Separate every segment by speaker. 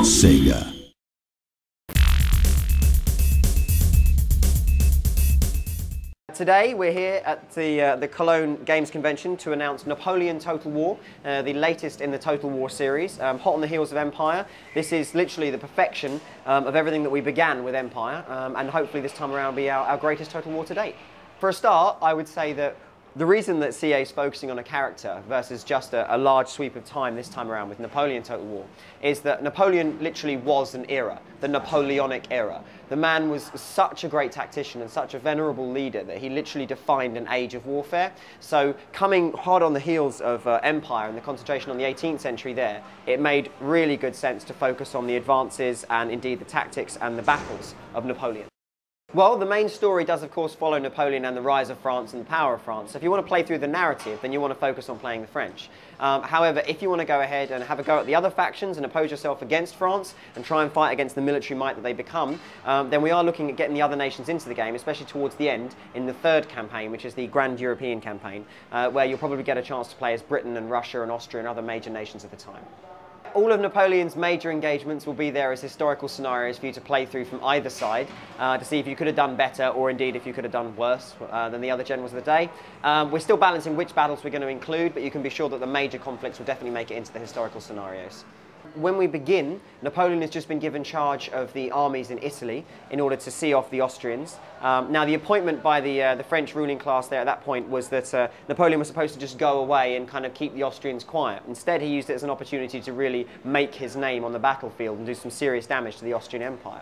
Speaker 1: Sega.
Speaker 2: Today we're here at the Cologne Games Convention to announce Napoleon Total War, the latest in the Total War series, hot on the heels of Empire. This is literally the perfection of everything that we began with Empire, and hopefully this time around will be our greatest Total War to date. For a start, I would say that the reason that CA is focusing on a character versus just a large sweep of time this time around with Napoleon Total War is that Napoleon literally was an era, the Napoleonic era. The man was such a great tactician and such a venerable leader that he literally defined an age of warfare. So coming hard on the heels of Empire and the concentration on the 18th century there, it made really good sense to focus on the advances and indeed the tactics and the battles of Napoleon. Well, the main story does of course follow Napoleon and the rise of France and the power of France. So if you want to play through the narrative, then you want to focus on playing the French. However, if you want to go ahead and have a go at the other factions and oppose yourself against France and try and fight against the military might that they become, then we are looking at getting the other nations into the game, especially towards the end in the third campaign, which is the Grand European campaign, where you'll probably get a chance to play as Britain and Russia and Austria and other major nations at the time. All of Napoleon's major engagements will be there as historical scenarios for you to play through from either side to see if you could have done better or indeed if you could have done worse than the other generals of the day. We're still balancing which battles we're going to include, but you can be sure that the major conflicts will definitely make it into the historical scenarios. When we begin, Napoleon has just been given charge of the armies in Italy in order to see off the Austrians. Now the appointment by the French ruling class there at that point was that Napoleon was supposed to just go away and kind of keep the Austrians quiet. Instead he used it as an opportunity to really make his name on the battlefield and do some serious damage to the Austrian Empire.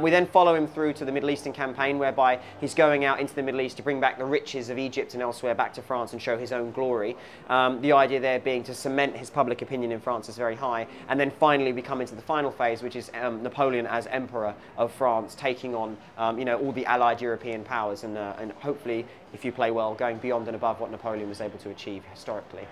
Speaker 2: We then follow him through to the Middle Eastern campaign, whereby he's going out into the Middle East to bring back the riches of Egypt and elsewhere back to France and show his own glory. The idea there being to cement his public opinion in France as very high. And then finally we come into the final phase, which is Napoleon as Emperor of France, taking on all the allied European powers and hopefully, if you play well, going beyond and above what Napoleon was able to achieve historically.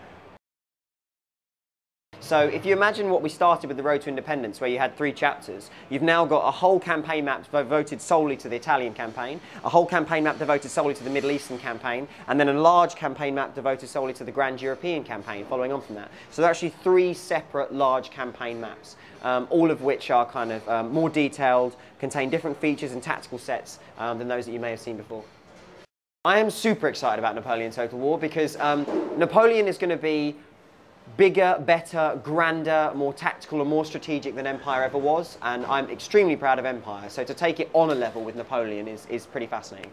Speaker 2: So if you imagine what we started with the Road to Independence, where you had 3 chapters, you've now got a whole campaign map devoted solely to the Italian campaign, a whole campaign map devoted solely to the Middle Eastern campaign, and then a large campaign map devoted solely to the Grand European campaign following on from that. So there are actually 3 separate large campaign maps, all of which are kind of more detailed, contain different features and tactical sets than those that you may have seen before. I am super excited about Napoleon Total War because Napoleon is going to be bigger, better, grander, more tactical and more strategic than Empire ever was, and I'm extremely proud of Empire, so to take it on a level with Napoleon is pretty fascinating.